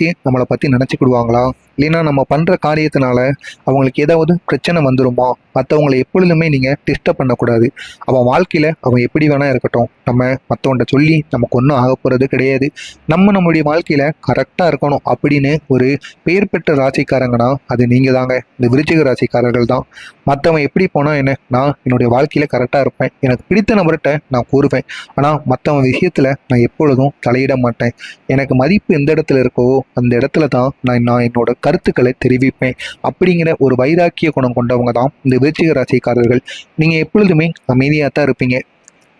ஏதாச்சும் நம்மளை பற்றி நினச்சிக்கிடுவாங்களா, இல்லைன்னா நம்ம பண்ணுற காரியத்தினால அவங்களுக்கு ஏதாவது பிரச்சனை வந்துடுமா? மற்றவங்களை எப்பொழுதுமே நீங்கள் டிஸ்டர்ப் பண்ணக்கூடாது. அவன் வாழ்க்கையில் அவன் எப்படி வேணால் இருக்கட்டும், நம்ம மற்றவன்கிட்ட சொல்லி நமக்கு ஒன்றும் ஆக போகிறது கிடையாது. நம்மளுடைய வாழ்க்கையில் கரெக்டாக இருக்கணும் அப்படின்னு ஒரு பெயர் பெற்ற ராசிக்காரங்கன்னா அது நீங்கள் தாங்க, இந்த விருச்சிக ராசிக்காரர்கள் தான். மற்றவன் எப்படி போனால் என்ன, நான் என்னுடைய வாழ்க்கையில் கரெக்டாக இருப்பேன், எனக்கு பிடித்த நபர்கிட்ட நான் கூறுவேன். ஆனால் மற்றவன் விஷயத்தில் நான் எப்பொழுதும் தலையிட மாட்டேன். எனக்கு மதிப்பு எந்த இடத்துல இருக்கோ அந்த இடத்துல தான் நான் என்னோட கருத்துக்களை தெரிவிப்பேன் அப்படிங்கிற ஒரு வைராக்கிய குணம் கொண்டவங்க தான் இந்த விருச்சிக ராசிக்காரர்கள். நீங்கள் எப்பொழுதுமே அமைதியாக தான் இருப்பீங்க.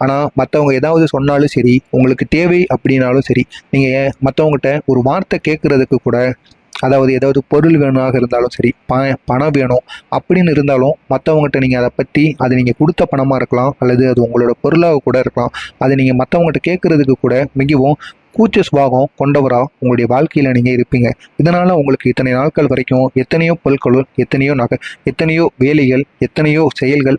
ஆனால் மற்றவங்க ஏதாவது சொன்னாலும் சரி, உங்களுக்கு தேவை அப்படின்னாலும் சரி, நீங்கள் மற்றவங்ககிட்ட ஒரு வார்த்தை கேட்குறதுக்கு கூட, அதாவது ஏதாவது பொருள் வேணுமாக இருந்தாலும் சரி, பணம் வேணும் அப்படின்னு இருந்தாலும் மற்றவங்ககிட்ட நீங்கள் அதை பற்றி, அது நீங்கள் கொடுத்த பணமாக இருக்கலாம் அல்லது அது உங்களோட பொருளாக கூட இருக்கலாம், அதை நீங்கள் மற்றவங்ககிட்ட கேட்குறதுக்கு கூட மிகவும் கூச்ச சுபாவம் கொண்டவராக உங்களுடைய வாழ்க்கையில் நீங்கள் இருப்பீங்க. இதனால் உங்களுக்கு இத்தனை நாட்கள் வரைக்கும் எத்தனையோ பொருட்களும், எத்தனையோ எத்தனையோ வேலைகள், எத்தனையோ செயல்கள்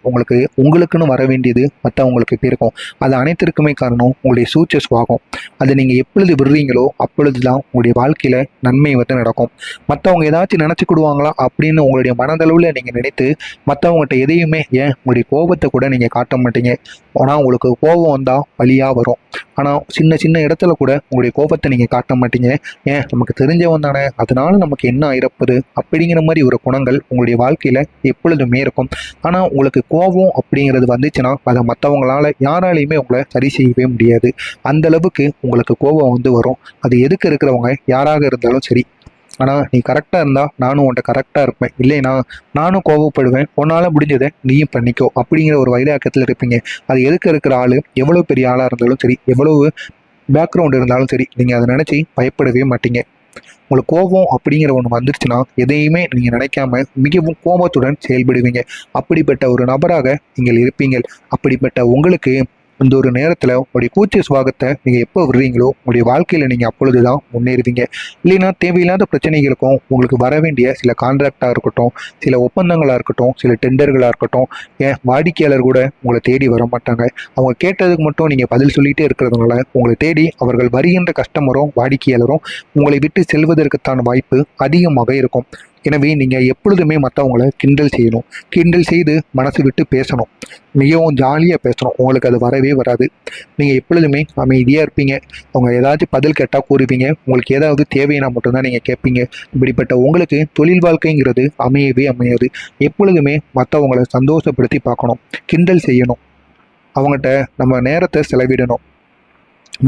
உங்களுக்குன்னு வர வேண்டியது மற்றவங்களுக்கு இருக்கும். அது அனைத்திற்குமே காரணம் உங்களுடைய சூச்ச சுபாவம். அதை நீங்கள் எப்பொழுது விடுறீங்களோ அப்பொழுது தான் உங்களுடைய வாழ்க்கையில் நன்மை நடக்கும். மற்றவங்க ஏதாச்சும் நினச்சிக்கிடுவாங்களா அப்படின்னு உங்களுடைய மனதளவில் நீங்கள் நினைத்து மற்றவங்ககிட்ட எதையுமே, ஏன் உங்களுடைய கோபத்தை கூட நீங்கள் காட்ட மாட்டீங்க. ஆனால் உங்களுக்கு கோபம் வந்தால் வழியாக வரும். ஆனால் சின்ன சின்ன இடத்துல கூட உங்களுடைய கோபத்தை நீங்கள் காட்ட மாட்டீங்க. ஏன், நமக்கு தெரிஞ்சவன் தானே, அதனால நமக்கு என்ன ஆயிரப்போது அப்படிங்கிற மாதிரி ஒரு குணங்கள் உங்களுடைய வாழ்க்கையில் எப்பொழுதுமே இருக்கும். ஆனால் உங்களுக்கு கோபம் அப்படிங்கிறது வந்துச்சுன்னா அதை மற்றவங்களால யாராலையுமே உங்களை சரி செய்யவே முடியாது. அந்த அளவுக்கு உங்களுக்கு கோபம் வரும். அது எதுக்கு இருக்கிறவங்க யாராக இருந்தாலும் சரி. ஆனால் நீ கரெக்டாக இருந்தால் நானும் உன்ட்ட கரெக்டாக இருப்பேன், இல்லைனா நானும் கோபப்படுவேன், உன்னால் முடிஞ்சதை நீயும் பண்ணிக்கோ அப்படிங்கிற ஒரு வைராக்கியத்தில் இருப்பீங்க. அது எதுக்கு இருக்கிற ஆள் எவ்வளோ பெரிய ஆளாக இருந்தாலும் சரி, எவ்வளவு பேக்ரவுண்ட் இருந்தாலும் சரி, நீங்கள் அதை நினச்சி பயப்படவே மாட்டீங்க. உங்களுக்கு கோபம் அப்படிங்கிற ஒன்று வந்துருச்சுன்னா எதையுமே நீங்கள் நினைக்காம மிகவும் கோபத்துடன் செயல்படுவீங்க. அப்படிப்பட்ட ஒரு நபராக நீங்கள் இருப்பீங்க. அப்படிப்பட்ட உங்களுக்கு இந்த ஒரு நேரத்தில் உங்களுடைய கூச்ச சுபாவத்தை நீங்கள் எப்போ விடுறீங்களோ உங்களுடைய வாழ்க்கையில் நீங்கள் அப்பொழுது தான் முன்னேறுவீங்க. இல்லைன்னா தேவையில்லாத பிரச்சனைகளுக்கும் உங்களுக்கு வர வேண்டிய சில கான்ட்ராக்டாக இருக்கட்டும், சில ஒப்பந்தங்களாக இருக்கட்டும், சில டெண்டர்களாக இருக்கட்டும், ஏன் வாடிக்கையாளர் கூட உங்களை தேடி வர மாட்டாங்க. அவங்க கேட்டதுக்கு மட்டும் நீங்கள் பதில் சொல்லிகிட்டே இருக்கிறதுனால உங்களை தேடி அவர்கள் வருகின்ற கஸ்டமரும் வாடிக்கையாளரும் உங்களை விட்டு செல்வதற்குத்தான வாய்ப்பு அதிகமாக இருக்கும். எனவே நீங்கள் எப்பொழுதுமே மற்றவங்களை கிண்டல் செய்யணும். கிண்டல் செய்து மனசு விட்டு பேசணும். மிகவும் ஜாலியாக பேசணும். உங்களுக்கு அது வரவே வராது. நீங்கள் எப்பொழுதுமே அமைதியாக இருப்பீங்க. அவங்க ஏதாச்சும் பதில் கேட்டால் கூறுவீங்க. உங்களுக்கு ஏதாவது தேவைன்னா மட்டும்தான் நீங்கள் கேட்பீங்க. இப்படிப்பட்ட உங்களுக்கு தொழில் வாழ்க்கைங்கிறது அமையவே அமையாது. எப்பொழுதுமே மற்றவங்களை சந்தோஷப்படுத்தி பார்க்கணும். கிண்டல் செய்யணும். அவங்ககிட்ட நம்ம நேரத்தை செலவிடணும்.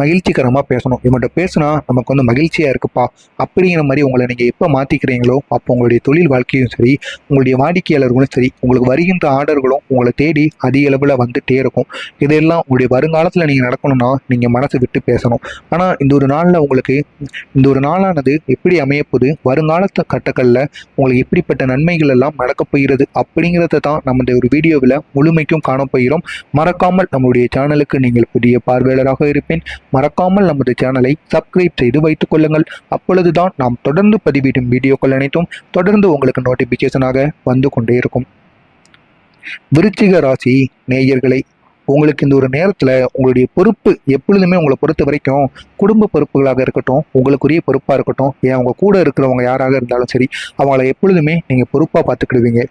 மகிழ்ச்சிகரமாக பேசணும். இவங்கள்ட்ட பேசுனா நமக்கு மகிழ்ச்சியாக இருக்குப்பா அப்படிங்கிற மாதிரி உங்களை நீங்கள் எப்போ மாற்றிக்கிறீங்களோ அப்போ உங்களுடைய தொழில் வாழ்க்கையும் சரி, உங்களுடைய வாடிக்கையாளர்களும் சரி, உங்களுக்கு வருகின்ற ஆர்டர்களும் உங்களை தேடி அதிக அளவில் வந்துகிட்டே இருக்கும். இதெல்லாம் உங்களுடைய வருங்காலத்தில் நீங்கள் நடக்கணும்னா நீங்கள் மனசு விட்டு பேசணும். ஆனால் இந்த ஒரு நாளானது எப்படி அமையப்போது, வருங்காலத்து கட்டங்களில் உங்களுக்கு எப்படிப்பட்ட நன்மைகள் எல்லாம் நடக்கப் போகிறது அப்படிங்கிறத தான் நம்ம இந்த ஒரு வீடியோவில் முழுமைக்கும் காணப்போகிறோம். மறக்காமல் நம்மளுடைய சேனலுக்கு நீங்கள் புதிய பார்வையாளராக இருப்பேன். மறக்காமல் நமது சேனலை சப்ஸ்கிரைப் செய்து வைத்துக் கொள்ளுங்கள். அப்பொழுதுதான் நாம் தொடர்ந்து பதிவிடும் வீடியோக்கள் அனைத்தும் தொடர்ந்து உங்களுக்கு நோட்டிபிகேஷனாக வந்து கொண்டே இருக்கும். விருச்சிக ராசி நேயர்களை, உங்களுக்கு இந்த ஒரு நேரத்தில் உங்களுடைய பொறுப்பு எப்பொழுதுமே உங்களை பொறுத்த வரைக்கும் குடும்ப பொறுப்புகளாக இருக்கட்டும், உங்களுக்குரிய பொறுப்பாக இருக்கட்டும், ஏன் அவங்க கூட இருக்கிறவங்க யாராக இருந்தாலும் சரி, அவங்கள எப்பொழுதுமே நீங்கள் பொறுப்பாக பார்த்துக்கிடுவீங்க.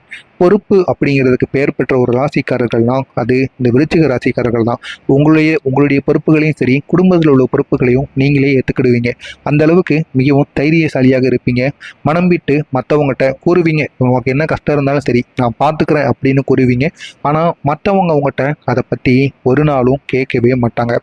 பொறுப்பு அப்படிங்கிறதுக்கு பெயர் பெற்ற ஒரு ராசிக்காரர்கள்னா அது இந்த விருச்சிக ராசிக்காரர்கள் தான். உங்களுடைய பொறுப்புகளையும் சரி, குடும்பத்தில் உள்ள பொறுப்புகளையும் நீங்களே ஏற்றுக்கிடுவீங்க. அந்த அளவுக்கு மிகவும் தைரியசாலியாக இருப்பீங்க. மனம் விட்டு மற்றவங்ககிட்ட கூறுவீங்க. உங்களுக்கு என்ன கஷ்டம் இருந்தாலும் சரி நான் பார்த்துக்கிறேன் அப்படின்னு கூறுவீங்க. ஆனால் மற்றவங்க அவங்ககிட்ட அதை பற்றி ஒரு நாளும் கேட்கவே மாட்டாங்க.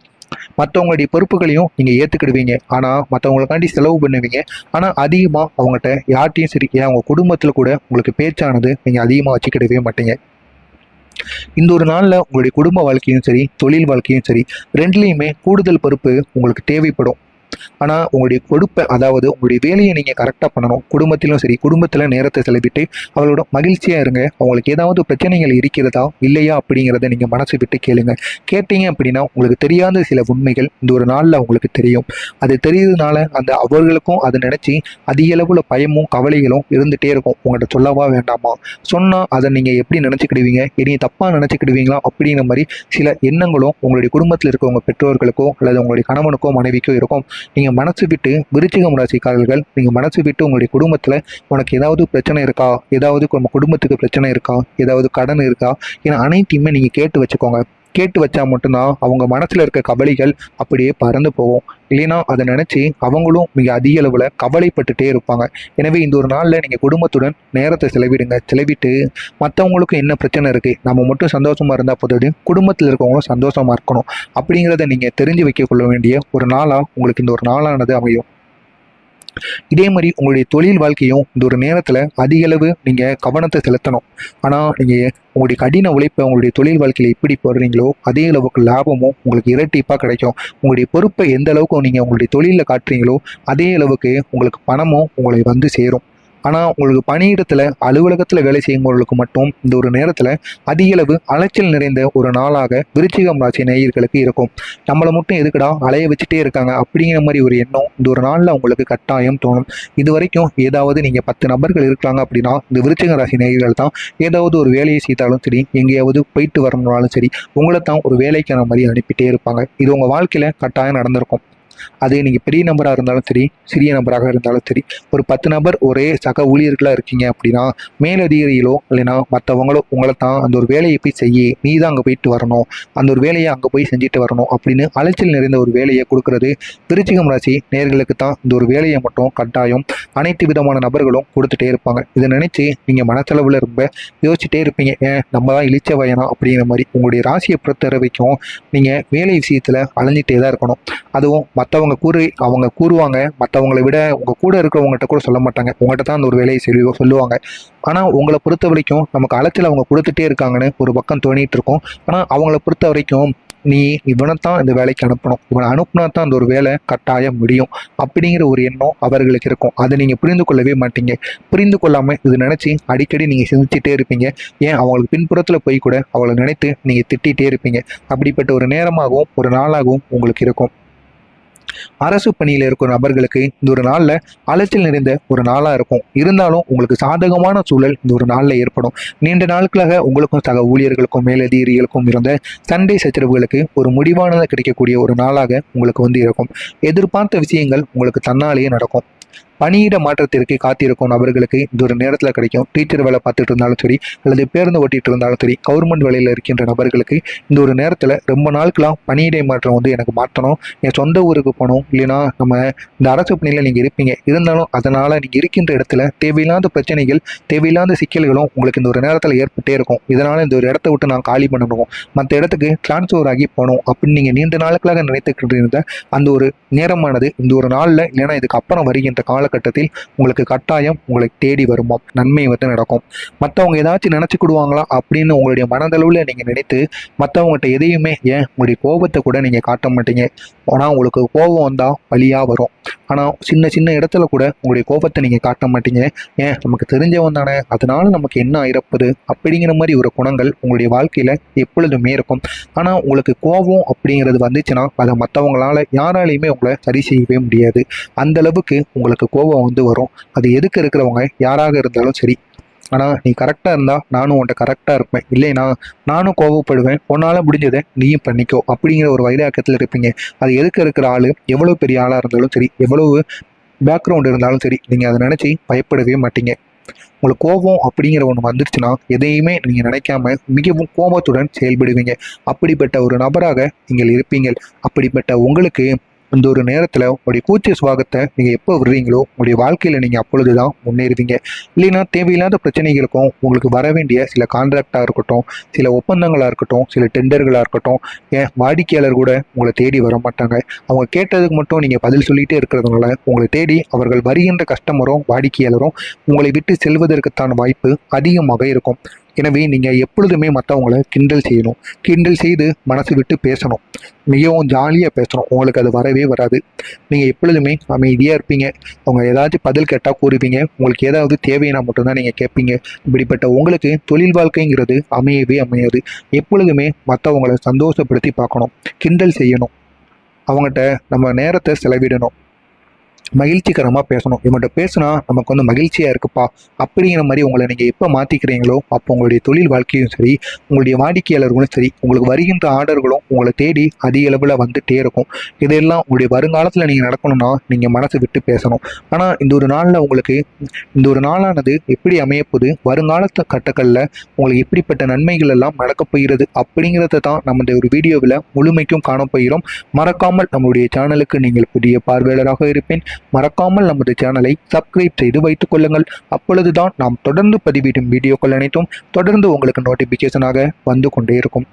மற்றவங்களுடைய பொறுப்புகளையும் நீங்கள் ஏற்றுக்கிடுவீங்க. ஆனால் மற்றவங்களுக்காண்டி செலவு பண்ணுவீங்க. ஆனால் அதிகமாக அவங்ககிட்ட யார்ட்டையும் சரி, ஏன் அவங்க குடும்பத்தில் கூட உங்களுக்கு பேச்சானது நீங்கள் அதிகமாக வச்சுக்கிடவே மாட்டீங்க. இந்த ஒரு நாளில் உங்களுடைய குடும்ப வாழ்க்கையும் சரி, தொழில் வாழ்க்கையும் சரி, ரெண்டுலேயுமே கூடுதல் பொறுப்பு உங்களுக்கு தேவைப்படும். ஆனால் உங்களுடைய பொறுப்பை, அதாவது உங்களுடைய வேலையை நீங்கள் கரெக்டாக பண்ணணும். குடும்பத்திலும் சரி, குடும்பத்தில் நேரத்தை செலவிட்டு அவளோட மகிழ்ச்சியாக இருங்க. அவங்களுக்கு ஏதாவது பிரச்சனைகள் இருக்கிறதா இல்லையா அப்படிங்கிறத நீங்கள் மனசு விட்டு கேளுங்க. கேட்டீங்க அப்படின்னா உங்களுக்கு தெரியாத சில உண்மைகள் இந்த ஒரு நாளில் உங்களுக்கு தெரியும். அது தெரியுறதுனால அவர்களுக்கும் அதை நினச்சி அதிக அளவில் பயமும் கவலைகளும் இருந்துகிட்டே இருக்கும். உங்கள்கிட்ட சொல்லவா வேண்டாமா, சொன்னால் அதை நீங்கள் எப்படி நினச்சிக்கிடுவீங்க, இனி தப்பாக நினச்சிக்கிடுவீங்களா அப்படிங்கிற மாதிரி சில எண்ணங்களும் உங்களுடைய குடும்பத்தில் இருக்கவங்க பெற்றோர்களுக்கோ அல்லது உங்களுடைய கணவனுக்கோ மனைவிக்கோ இருக்கும். நீங்கள் மனசு விட்டு விருச்சிகம் ராசிக்காரர்கள் நீங்கள் மனசு விட்டு உங்களுடைய குடும்பத்தில் உனக்கு ஏதாவது பிரச்சனை இருக்கா, ஏதாவது நம்ம குடும்பத்துக்கு பிரச்சனை இருக்கா, ஏதாவது கடன் இருக்கா, ஏன்னா அனைத்தையுமே நீங்கள் கேட்டு வச்சுக்கோங்க. கேட்டு வச்சா மட்டும்தான் அவங்க மனசுல இருக்க கவலைகள் அப்படியே பறந்து போகும். இல்லைன்னா அதை நினைச்சு அவங்களும் மிக அதிக அளவுல கவலைப்பட்டுட்டே இருப்பாங்க. எனவே இந்த ஒரு நாள்ல நீங்க குடும்பத்துடன் நேரத்தை செலவிடுங்க. செலவிட்டு மற்றவங்களுக்கும் என்ன பிரச்சனை இருக்கு, நம்ம மட்டும் சந்தோஷமா இருந்தா போதாது, குடும்பத்தில் இருக்கவங்களும் சந்தோஷமா இருக்கணும் அப்படிங்கிறத நீங்க தெரிஞ்சு வைக்க கொள்ள வேண்டிய ஒரு நாளா உங்களுக்கு இந்த ஒரு நாளானது அமையும். இதே மாதிரி உங்களுடைய தொழில் வாழ்க்கையும் இந்த ஒரு நேரத்தில் அதிக அளவு நீங்கள் கவனத்தை செலுத்தணும். ஆனால் நீங்கள் உங்களுடைய கடின உழைப்பை உங்களுடைய தொழில் வாழ்க்கையில் எப்படி போடுறீங்களோ அதே அளவுக்கு லாபமும் உங்களுக்கு இரட்டிப்பாக கிடைக்கும். உங்களுடைய பொறுப்பை எந்த அளவுக்கு நீங்கள் உங்களுடைய தொழிலில் காட்டுறீங்களோ அதே அளவுக்கு உங்களுக்கு பணமும் உங்களை வந்து சேரும். ஆனால் உங்களுக்கு பணியிடத்தில் அலுவலகத்தில் வேலை செய்யும்பவர்களுக்கு மட்டும் இந்த ஒரு நேரத்தில் அதிக அளவு அலைச்சல் நிறைந்த ஒரு நாளாக விருச்சிகம் ராசி நேயர்களுக்கு இருக்கும். நம்மளை மட்டும் எதுக்குடா அலைய வச்சுட்டே இருக்காங்க அப்படிங்கிற மாதிரி ஒரு எண்ணம் இந்த ஒரு நாளில் உங்களுக்கு கட்டாயம் தோணும். இது வரைக்கும் ஏதாவது நீங்கள் 10 நபர்கள் இருக்காங்க அப்படின்னா இந்த விருச்சிக ராசி நேயர்கள் தான் ஏதாவது ஒரு வேலையை செய்தாலும் சரி, எங்கேயாவது போயிட்டு வரணும்னாலும் சரி, உங்களை தான் ஒரு வேலைக்கான மாதிரி அனுப்பிட்டே இருப்பாங்க. இது உங்கள் வாழ்க்கையில் கட்டாயம் நடந்திருக்கும். அது நீங்கள் பெரிய நபராக இருந்தாலும் சரி, சிறிய நபராக இருந்தாலும் சரி, ஒரு 10 நபர் ஒரே சக ஊழியர்களாக இருக்கீங்க அப்படின்னா மேலதிகாரிகளோ இல்லைன்னா மற்றவங்களோ உங்களை தான் அந்த ஒரு வேலையை போய் செய்ய, நீ தான் அங்கே போயிட்டு வரணும், அந்த ஒரு வேலையை அங்கே போய் செஞ்சுட்டு வரணும் அப்படின்னு அலைச்சல் நிறைந்த ஒரு வேலையை கொடுக்கறது விருச்சிகம் ராசி நேயர்களுக்கு தான். இந்த ஒரு வேலையை மட்டும் கட்டாயம் அனைத்து விதமான நபர்களும் கொடுத்துட்டே இருப்பாங்க. இதை நினைச்சு நீங்கள் மனசளவில் ரொம்ப யோசிச்சுட்டே இருப்பீங்க, நம்ம தான் இழிச்ச வயனா அப்படிங்கிற மாதிரி. உங்களுடைய ராசியை பொறுத்த வரைக்கும் நீங்கள் வேலை விஷயத்தில் அலைஞ்சிட்டே தான் இருக்கணும். அதுவும் மற்றவங்க அவங்க கூறுவாங்க, மற்றவங்களை விட உங்கள் கூட இருக்கிறவங்ககிட்ட கூட சொல்ல மாட்டாங்க, உங்கள்கிட்ட தான் அந்த ஒரு வேலையை சொல்லுவாங்க. ஆனால் உங்களை பொறுத்த வரைக்கும் நமக்கு அலைச்சல் அவங்க கொடுத்துட்டே இருக்காங்கன்னு ஒரு பக்கம் தோணிட்டு இருக்கும். ஆனால் அவங்கள பொறுத்த வரைக்கும் நீ இவனைத்தான் இந்த வேலைக்கு அனுப்பணும், இவனை அனுப்புனா தான் அந்த ஒரு வேலை கட்டாயம் முடியும் அப்படிங்கிற ஒரு எண்ணம் அவர்களுக்கு இருக்கும். அதை நீங்கள் புரிந்து கொள்ளவே மாட்டீங்க. புரிந்து கொள்ளாமல் இது நினச்சி அடிக்கடி நீங்கள் சிந்திச்சுட்டே இருப்பீங்க. ஏன் அவங்களுக்கு பின்புறத்தில் போய் கூட அவளை நினைத்து நீங்கள் திட்டிகிட்டே இருப்பீங்க. அப்படிப்பட்ட ஒரு நேரமாகவும் ஒரு நாளாகவும் உங்களுக்கு இருக்கும். அரசு பணியில் இருக்கிற நபர்களுக்கு இந்த ஒரு நாளில் அலைச்சல் நிறைந்த ஒரு நாளாக இருக்கும். இருந்தாலும் உங்களுக்கு சாதகமான சூழல் இந்த ஒரு நாளில் ஏற்படும். நீண்ட நாட்களாக உங்களுக்கும் சக ஊழியர்களுக்கும் மேலதிகாரிகளுக்கும் இருந்த சண்டை சச்சரவுகளுக்கு ஒரு முடிவானது கிடைக்கக்கூடிய ஒரு நாளாக உங்களுக்கு வந்து இருக்கும். எதிர்பார்த்த விஷயங்கள் உங்களுக்கு தன்னாலேயே நடக்கும். பணியிட மாற்றத்திற்கு காத்திருக்கும் நபர்களுக்கு இந்த ஒரு நேரத்தில் கிடைக்கும். டீச்சர் வேலை பார்த்துட்டு இருந்தாலும் சரி, அல்லது பேருந்து ஓட்டிகிட்டு இருந்தாலும் சரி, கவர்மெண்ட் வேலையில் இருக்கின்ற நபர்களுக்கு இந்த ஒரு நேரத்தில் ரொம்ப நாட்களாக பணியிடை மாற்றம் வந்து எனக்கு மாற்றணும், என் சொந்த ஊருக்கு போகணும், இல்லைன்னா நம்ம இந்த அரசு பணியில் நீங்கள் இருப்பீங்க, இருந்தாலும் அதனால் நீங்கள் இருக்கின்ற இடத்துல தேவையில்லாத பிரச்சனைகள், தேவையில்லாத சிக்கல்களும் உங்களுக்கு இந்த ஒரு நேரத்தில் ஏற்பட்டே இருக்கும். இதனால் இந்த ஒரு இடத்த விட்டு நான் காலி பண்ணணும், மற்ற இடத்துக்கு டிரான்ஸ்ஃபர் ஆகி போகணும் அப்படின்னு நீங்கள் நீண்ட நாட்களாக நினைத்துக்கிட்டு இருந்த அந்த ஒரு நேரமானது இந்த ஒரு நாளில் இல்லைன்னா இதுக்கு அப்புறம் வருகின்ற காலகட்டத்தில் உங்களுக்கு கட்டாயம் உங்களை தேடி வருமா, நன்மை வந்து நடக்கும். மற்றவங்க ஏதாச்சும் நினச்சிக்கிடுவாங்களா அப்படின்னு உங்களுடைய மனதளவில் நீங்கள் நினைத்து மற்றவங்ககிட்ட எதையுமே ஏன் உங்களுடைய கோபத்தை கூட நீங்கள் காட்ட மாட்டீங்க. ஆனால் உங்களுக்கு கோபம் வந்தால் வழியாக வரும். ஆனால் சின்ன சின்ன இடத்துல கூட உங்களுடைய கோபத்தை நீங்கள் காட்ட மாட்டீங்க. ஏன் நமக்கு தெரிஞ்சவன் தானே, அதனால நமக்கு என்ன ஆயிரப்போது அப்படிங்கிற மாதிரி ஒரு குணங்கள் உங்களுடைய வாழ்க்கையில் எப்பொழுதுமே இருக்கும். ஆனால் உங்களுக்கு கோபம் அப்படிங்கிறது வந்துச்சுன்னா அதை மற்றவங்களால யாராலையுமே உங்களை சரி செய்யவே முடியாது. அந்த அளவுக்கு உங்களுக்கு கோபம் வந்து வரும். அது எதுக்கு இருக்கிறவங்க யாராக இருந்தாலும் சரி. ஆனால் நீ கரெக்டாக இருந்தால் நானும் உன்ட்ட கரெக்டாக இருப்பேன், இல்லைனா நானும் கோபப்படுவேன், உன்னால் முடிஞ்சதை நீயும் பண்ணிக்கோ அப்படிங்கிற ஒரு வைராக்கியத்தில் இருப்பீங்க. அது எதுக்கு இருக்கிற ஆள் எவ்வளோ பெரிய ஆளாக இருந்தாலும் சரி, எவ்வளவு பேக்ரவுண்ட் இருந்தாலும் சரி, நீங்கள் அதை நினச்சி பயப்படவே மாட்டீங்க. உங்களுக்கு கோபம் அப்படிங்கிற ஒன்று வந்துருச்சுன்னா எதையுமே நீங்கள் நினைக்காம மிகவும் கோபத்துடன் செயல்படுவீங்க. அப்படிப்பட்ட ஒரு நபராக நீங்கள் இருப்பீங்க. அப்படிப்பட்ட உங்களுக்கு இந்த ஒரு நேரத்தில் உங்களுடைய கூச்ச சுவாகத்தை நீங்கள் எப்போ விடுறீங்களோ உங்களுடைய வாழ்க்கையில் நீங்கள் அப்பொழுது தான் முன்னேறுவீங்க. இல்லைன்னா தேவையில்லாத பிரச்சனைகளுக்கும் உங்களுக்கு வர வேண்டிய சில கான்ட்ராக்டாக இருக்கட்டும், சில ஒப்பந்தங்களாக இருக்கட்டும், சில டெண்டர்களாக இருக்கட்டும், ஏன் வாடிக்கையாளர் கூட உங்களை தேடி வர மாட்டாங்க. அவங்க கேட்டதுக்கு மட்டும் நீங்கள் பதில் சொல்லிகிட்டே இருக்கிறதுனால உங்களை தேடி அவர்கள் வருகின்ற கஸ்டமரும் வாடிக்கையாளரும் உங்களை விட்டு செல்வதற்குத்தான வாய்ப்பு அதிகமாக இருக்கும். எனவே நீங்கள் எப்பொழுதுமே மற்றவங்களை கிண்டல் செய்யணும். கிண்டல் செய்து மனசு விட்டு பேசணும், மிகவும் ஜாலியாக பேசணும். உங்களுக்கு அது வரவே வராது. நீங்கள் எப்பொழுதுமே அமைதியாக இருப்பீங்க. அவங்க ஏதாச்சும் பதில் கேட்டால் கூறுவீங்க. உங்களுக்கு ஏதாவது தேவைன்னா மட்டும்தான் நீங்கள் கேட்பீங்க. இப்படிப்பட்ட உங்களுக்கு தொழில் வாழ்க்கைங்கிறது அமையவே அமையாது. எப்பொழுதுமே மற்றவங்களை சந்தோஷப்படுத்தி பார்க்கணும், கிண்டல் செய்யணும், அவங்ககிட்ட நம்ம நேரத்தை செலவிடணும். மகிழ்ச்சிகரமாக பேசணும். இவங்கள்ட்ட பேசுனா நமக்கு வந்து மகிழ்ச்சியாக இருக்குப்பா அப்படிங்கிற மாதிரி உங்களை நீங்கள் எப்போ மாற்றிக்கிறீங்களோ அப்போ உங்களுடைய தொழில் வாழ்க்கையும் சரி, உங்களுடைய வாடிக்கையாளர்களும் சரி, உங்களுக்கு வருகின்ற ஆர்டர்களும் உங்களை தேடி அதிக அளவில் வந்துட்டே இருக்கும். இதெல்லாம் உங்களுடைய வருங்காலத்தில் நீங்கள் நடக்கணும்னா நீங்கள் மனசு விட்டு பேசணும். ஆனால் இந்த ஒரு நாளில் உங்களுக்கு இந்த ஒரு நாளானது எப்படி அமையப்போகுது, வருங்காலத்து கட்டங்களில் உங்களுக்கு எப்படிப்பட்ட நன்மைகள் எல்லாம் நடக்கப் போகிறது அப்படிங்கிறத தான் நம்ம இந்த ஒரு வீடியோவில் முழுமைக்கும் காணப்போகிறோம். மறக்காமல் நம்மளுடைய சேனலுக்கு நீங்கள் புதிய பார்வையாளராக இருப்பேன். மறக்காமல் நமது சேனலை சப்ஸ்கிரைப் செய்து வைத்துக் கொள்ளுங்கள். அப்பொழுதுதான் நாம் தொடர்ந்து பதிவிடும் வீடியோக்கள் அனைத்தும் தொடர்ந்து உங்களுக்கு நோட்டிபிகேஷனாக வந்து கொண்டே இருக்கும்.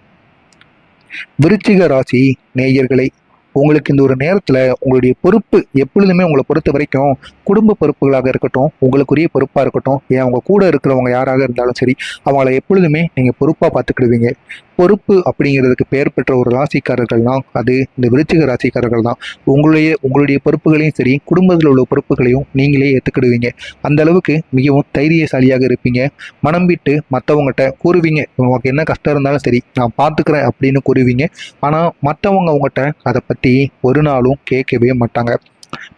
விருச்சிக ராசி நேயர்களை, உங்களுக்கு இந்த ஒரு நேரத்தில் உங்களுடைய பொறுப்பு எப்பொழுதுமே உங்களை பொறுத்த வரைக்கும் குடும்ப பொறுப்புகளாக இருக்கட்டும், உங்களுக்குரிய பொறுப்பாக இருக்கட்டும், ஏன் அவங்க கூட இருக்கிறவங்க யாராக இருந்தாலும் சரி, அவங்கள எப்பொழுதுமே நீங்கள் பொறுப்பாக பார்த்துக்கிடுவீங்க. பொறுப்பு அப்படிங்கிறதுக்கு பெயர் பெற்ற ஒரு ராசிக்காரர்கள்னால் அது இந்த விருச்சிக ராசிக்காரர்கள் தான். உங்களுடைய பொறுப்புகளையும் சரி, குடும்பத்தில் உள்ள பொறுப்புகளையும் நீங்களே ஏற்றுக்கிடுவீங்க. அந்த அளவுக்கு மிகவும் தைரியசாலியாக இருப்பீங்க. மனம் விட்டு மற்றவங்ககிட்ட கூறுவீங்க, உங்களுக்கு என்ன கஷ்டம் இருந்தாலும் சரி நான் பார்த்துக்கிறேன் அப்படின்னு கூறுவீங்க. ஆனால் மற்றவங்க அவங்ககிட்ட அதை பற்றி ஒரு நாளும் கேட்கவே மாட்டாங்க.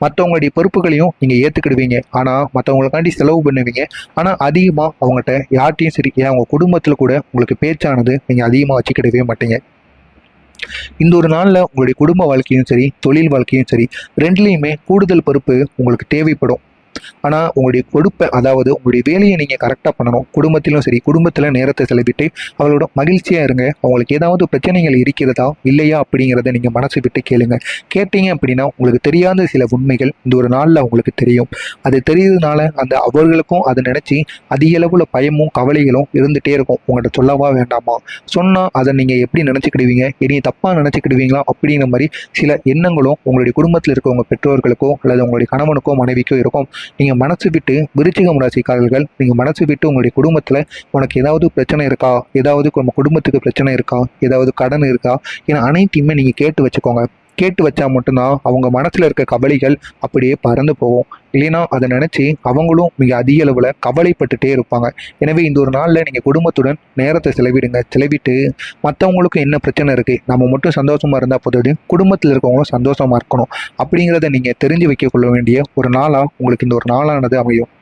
மற்றவங்களுடைய பொறுப்புகளையும் நீங்கள் ஏற்றுக்கிடுவீங்க. ஆனால் மற்றவங்களுக்காண்டி செலவு பண்ணுவீங்க. ஆனால் அதிகமாக அவங்ககிட்ட யார்ட்டையும் சரி, ஏன் அவங்க குடும்பத்தில் கூட உங்களுக்கு பேச்சானது நீங்கள் அதிகமாக வச்சுக்கிடவே மாட்டீங்க. இந்த ஒரு நாளில் உங்களுடைய குடும்ப வாழ்க்கையும் சரி, தொழில் வாழ்க்கையும் சரி, ரெண்டுலேயுமே கூடுதல் பொறுப்பு உங்களுக்கு தேவைப்படும். ஆனால் உங்களுடைய பொறுப்பை, அதாவது உங்களுடைய வேலையை நீங்கள் கரெக்டாக பண்ணணும். குடும்பத்திலும் சரி, குடும்பத்தில் நேரத்தை செலவிட்டு அவங்களோட மகிழ்ச்சியாக இருங்க. அவங்களுக்கு ஏதாவது பிரச்சனைகள் இருக்கிறதா இல்லையா அப்படிங்கிறத நீங்கள் மனசு விட்டு கேளுங்க. கேட்டீங்க அப்படின்னா உங்களுக்கு தெரியாத சில உண்மைகள் இந்த ஒரு நாளில் உங்களுக்கு தெரியும். அது தெரியுறதுனால அந்த அவர்களுக்கும் அதை நினச்சி அதிக அளவில் பயமும் கவலைகளும் இருந்துகிட்டே இருக்கும். உங்கள்கிட்ட சொல்லவா வேண்டாமா, சொன்னால் அதை நீங்கள் எப்படி நினச்சிக்கிடுவீங்க, இனி தப்பாக நினச்சிக்கிடுவீங்களா அப்படிங்கிற மாதிரி சில எண்ணங்களும் உங்களுடைய குடும்பத்தில் இருக்கவங்க பெற்றோர்களுக்கோ அல்லது உங்களுடைய கணவனுக்கோ மனைவிக்கோ இருக்கும். நீங்கள் மனசு விட்டு, விருச்சிகம் ராசிக்காரர்கள், நீங்கள் மனசு விட்டு உங்களுடைய குடும்பத்தில் உனக்கு ஏதாவது பிரச்சனை இருக்கா, ஏதாவது நம்ம குடும்பத்துக்கு பிரச்சனை இருக்கா, ஏதாவது கடன் இருக்கா, ஏன்னா அனைத்தையுமே நீங்கள் கேட்டு வச்சுக்கோங்க. கேட்டு வச்சா மட்டும்தான் அவங்க மனசில் இருக்க கவலைகள் அப்படியே பறந்து போகும். இல்லைன்னா அதை நினச்சி அவங்களும் மிக அதிக அளவில் கவலைப்பட்டுட்டே இருப்பாங்க. எனவே இந்த ஒரு நாளில் நீங்கள் குடும்பத்துடன் நேரத்தை செலவிடுங்க. செலவிட்டு மற்றவங்களுக்கும் என்ன பிரச்சனை இருக்குது, நம்ம மட்டும் சந்தோஷமாக இருந்தால் போதாது, குடும்பத்தில் இருக்கவங்களும் சந்தோஷமாக இருக்கணும் அப்படிங்கிறத நீங்கள் தெரிஞ்சு வைக்க கொள்ள வேண்டிய ஒரு நாளாக உங்களுக்கு இந்த ஒரு நாளானது அமையும்.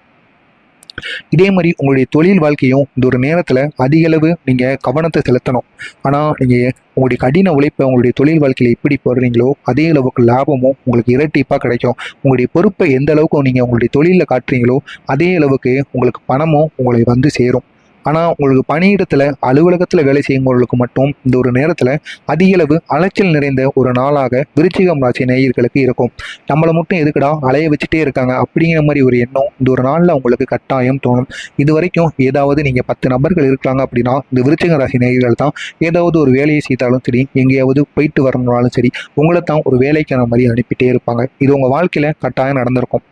இதே மாதிரி உங்களுடைய தொழில் வாழ்க்கையும் இந்த ஒரு நேரத்தில் அதிகளவு நீங்கள் கவனத்தை செலுத்தணும். ஆனால் நீங்கள் உங்களுடைய கடின உழைப்பை உங்களுடைய தொழில் வாழ்க்கையில் எப்படி போடுறீங்களோ அதே அளவுக்கு லாபமும் உங்களுக்கு இரட்டிப்பாக கிடைக்கும். உங்களுடைய பொறுப்பை எந்த அளவுக்கு நீங்கள் உங்களுடைய தொழிலில் காட்டுறீங்களோ அதே அளவுக்கு உங்களுக்கு பணமும் உங்களை வந்து சேரும். ஆனால் உங்களுக்கு பணியிடத்தில், அலுவலகத்தில் வேலை செய்யும்பவர்களுக்கு மட்டும் இந்த ஒரு நேரத்தில் அதிகளவு அலைச்சல் நிறைந்த ஒரு நாளாக விருச்சிகம் ராசி நேயர்களுக்கு இருக்கும். நம்மளை மட்டும் எதுக்குடா அலைய வச்சுட்டே இருக்காங்க அப்படிங்கிற மாதிரி ஒரு எண்ணம் இந்த ஒரு நாளில் உங்களுக்கு கட்டாயம் தோணும். இது வரைக்கும் ஏதாவது நீங்கள் 10 நபர்கள் இருக்காங்க அப்படின்னா இந்த விருச்சிக ராசி நேயர்கள் தான் ஏதாவது ஒரு வேலையை செய்தாலும் சரி, எங்கேயாவது போயிட்டு வரணும்னாலும் சரி, உங்களை தான் ஒரு வேலைக்கான மாதிரி அனுப்பிட்டே இருப்பாங்க. இது உங்கள் வாழ்க்கையில் கட்டாயம் நடந்திருக்கும்.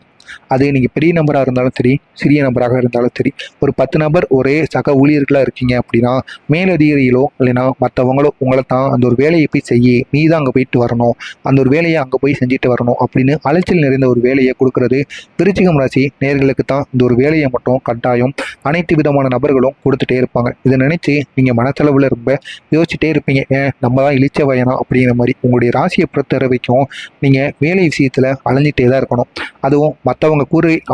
அது நீங்கள் பெரிய நபராக இருந்தாலும் சரி, சிறிய நபராக இருந்தாலும் சரி, ஒரு 10 நபர் ஒரே சக ஊழியர்களாக இருக்கீங்க அப்படின்னா மேலதிகாரிகளோ இல்லைன்னா மற்றவங்களோ உங்களை தான் அந்த ஒரு வேலையை போய் செய்ய, நீ தான் அங்கே போயிட்டு வரணும், அந்த ஒரு வேலையை அங்கே போய் செஞ்சுட்டு வரணும் அப்படின்னு அலைச்சல் நிறைந்த ஒரு வேலையை கொடுக்கறது விருச்சிகம் ராசி நேயர்களுக்கு தான். இந்த ஒரு வேலையை மட்டும் கட்டாயம் அனைத்து விதமான நபர்களும் கொடுத்துட்டே இருப்பாங்க. இதை நினச்சி நீங்கள் மனசளவில் ரொம்ப யோசிச்சுட்டே இருப்பீங்க, ஏன் நம்ம தான் இழிச்ச வயனா அப்படிங்கிற மாதிரி. உங்களுடைய ராசியை பொறுத்த வரைக்கும் நீங்கள் வேலை விஷயத்தில் அலைஞ்சிட்டே தான் இருக்கணும். அதுவும் மற்றவங்க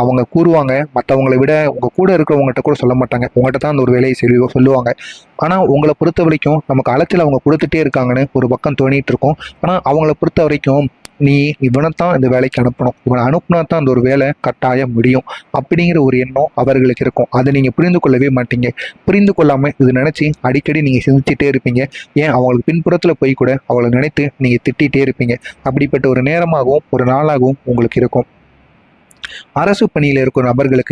அவங்க கூறுவாங்க, மற்றவங்களை விட உங்கள் கூட இருக்கிறவங்ககிட்ட கூட சொல்ல மாட்டாங்க, உங்கள்கிட்ட தான் அந்த ஒரு வேலையை சொல்லுவாங்க. ஆனால் உங்களை பொறுத்த வரைக்கும் நமக்கு அலைச்சல் அவங்க கொடுத்துட்டே இருக்காங்கன்னு ஒரு பக்கம் தோணிட்டு இருக்கும். ஆனால் அவங்கள பொறுத்த வரைக்கும் நீ இவனைத்தான் இந்த வேலைக்கு அனுப்பணும், இவனை அனுப்புனா தான் அந்த ஒரு வேலை கட்டாயம் முடியும் அப்படிங்கிற ஒரு எண்ணம் அவர்களுக்கு இருக்கும். அதை நீங்கள் புரிந்து கொள்ளவே மாட்டீங்க. புரிந்து கொள்ளாமல் இது நினச்சி அடிக்கடி நீங்கள் சிந்திச்சுட்டே இருப்பீங்க. ஏன் அவங்களுக்கு பின்புறத்தில் போய் கூட அவளை நினைத்து நீங்கள் திட்டிகிட்டே இருப்பீங்க. அப்படிப்பட்ட ஒரு நேரமாகவும் ஒரு நாளாகவும் உங்களுக்கு இருக்கும். அரசு பணியில் இருக்கும் நபர்களுக்கு